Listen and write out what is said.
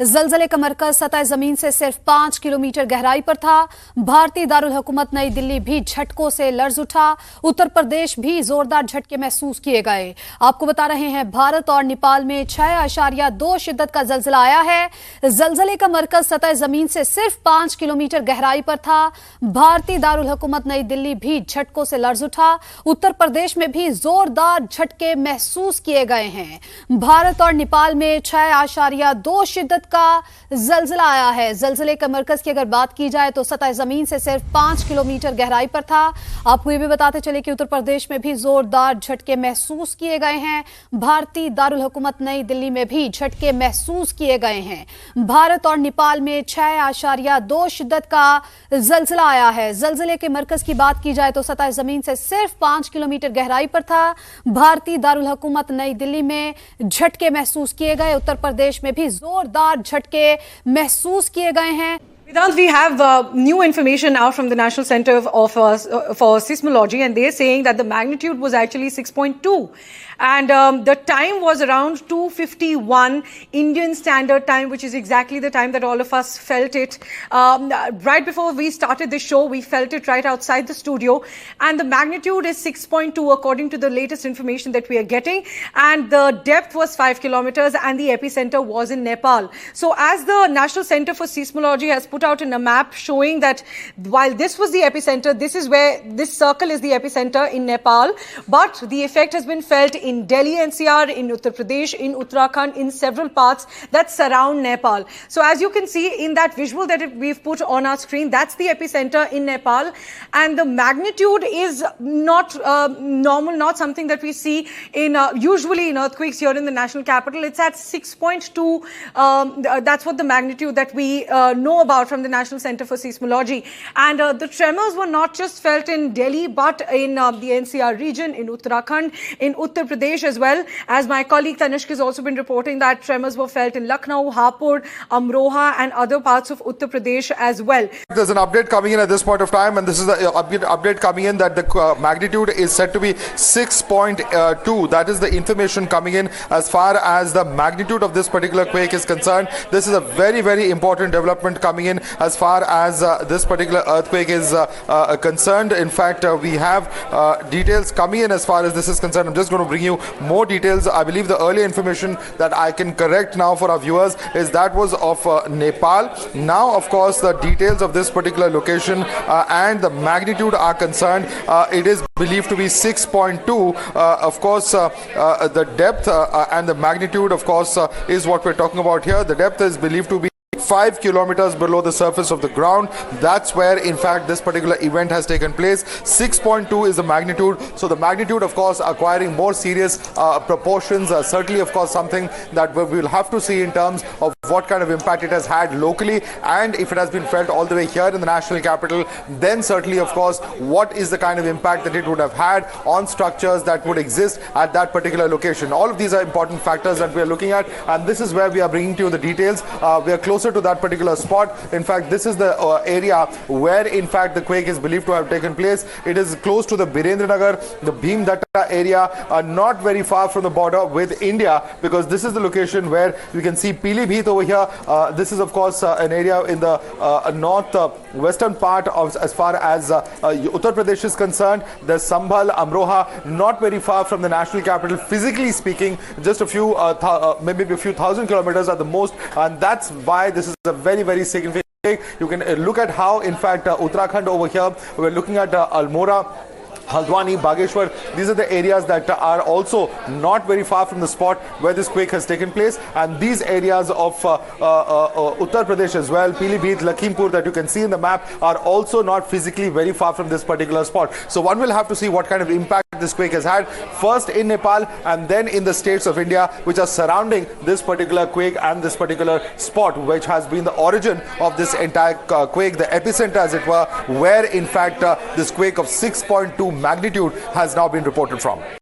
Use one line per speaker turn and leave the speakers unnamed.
जलजले का मरकज सतह जमीन से सिर्फ 5 किलोमीटर गहराई पर था। भारतीय दारुल हुकूमत नई दिल्ली भी झटकों से लर्ज उठा। उत्तर प्रदेश भी जोरदार झटके महसूस किए गए। आपको बता रहे हैं, भारत और नेपाल में 6.2 शिद्दत का जलजला आया है। जलजले का मरकज सतह जमीन से सिर्फ 5 किलोमीटर गहराई पर था। भारतीय दारुल हुकूमत नई दिल्ली भी झटकों से लर्ज उठा। उत्तर प्रदेश में भी जोरदार झटके महसूस किए गए हैं। भारत और नेपाल में 6.2 शिद्दत का जलजला आया है। जलजले के मरकज की अगर बात की जाए तो सतह जमीन से सिर्फ 5 किलोमीटर गहराई पर था। आपको ये भी बताते चले कि उत्तर प्रदेश में भी जोरदार झटके महसूस किए गए हैं। भारतीय दारुल हुकूमत नई दिल्ली में भी झटके महसूस किए गए हैं। भारत और नेपाल में 6.2 शिद्दत का जलजला आया है। जलजले के मरकज की बात की जाए तो सतह जमीन से सिर्फ 5 किलोमीटर गहराई पर था। भारतीय दारुल हुकूमत नई दिल्ली में झटके महसूस किए गए। उत्तर प्रदेश में भी जोरदार झटके महसूस किए गए हैं।
Vedant, we have new information now from the National Center for Seismology, and they're saying that the magnitude was actually 6.2, and the time was around 2:51 Indian Standard Time, which is exactly the time that all of us felt it. Right before we started the show, we felt it right outside the studio, and the magnitude is 6.2 according to the latest information that we are getting, and the depth was 5 kilometers, and the epicenter was in Nepal. So, as the National Center for Seismology has put out in a map showing that while this was the epicenter, this is where this circle is the epicenter in Nepal, but the effect has been felt in Delhi NCR, in Uttar Pradesh, in Uttarakhand, in several parts that surround Nepal. So as you can see in that visual that we've put on our screen, that's the epicenter in Nepal, and the magnitude is not normal, not something that we see in usually in earthquakes here in the national capital. It's at 6.2. That's what the magnitude that we know about from the National Center for Seismology. And the tremors were not just felt in Delhi, but in the NCR region, in Uttarakhand, in Uttar Pradesh as well. As my colleague Tanishq has also been reporting that tremors were felt in Lucknow, Hapur, Amroha and other parts of Uttar Pradesh as well.
There's an update coming in at this point of time, and this is the update coming in that the magnitude is said to be 6.2. That is the information coming in as far as the magnitude of this particular quake is concerned. This is a very, very important development coming in as far as this particular earthquake is concerned. In fact, we have details coming in as far as this is concerned. I'm just going to bring you more details. I believe the earlier information that I can correct now for our viewers is that was of Nepal. Now, of course, the details of this particular location and the magnitude are concerned. It is believed to be 6.2. Of course, the depth and the magnitude, of course, is what we're talking about here. The depth is believed to be 5 kilometers below the surface of the ground. That's where in fact this particular event has taken place. 6.2 is the magnitude. So the magnitude, of course, acquiring more serious proportions. Certainly, of course, something that we will have to see in terms of what kind of impact it has had locally, and if it has been felt all the way here in the national capital, then certainly, of course, what is the kind of impact that it would have had on structures that would exist at that particular location. All of these are important factors that we are looking at, and this is where we are bringing to you the details. We are closer to that particular spot. In fact, this is the area where in fact the quake is believed to have taken place. It is close to the Birendranagar, the Bhimdatta area, not very far from the border with India, because this is the location where you can see Pilibhit over here. This is of course an area in the north western part of, as far as Uttar Pradesh is concerned. There's Sambhal, Amroha, not very far from the national capital, physically speaking, just a few maybe a few thousand kilometers at the most, and that's why this is a very, very significant. You can look at how in fact Uttarakhand over here, we're looking at Almora, Haldwani, Bageshwar, these are the areas that are also not very far from the spot where this quake has taken place, and these areas of Uttar Pradesh as well, Pilibhit, Lakhimpur, that you can see in the map, are also not physically very far from this particular spot. So one will have to see what kind of impact this quake has had, first in Nepal and then in the states of India which are surrounding this particular quake and this particular spot which has been the origin of this entire quake, the epicenter as it were, where in fact this quake of 6.2 magnitude has now been reported from.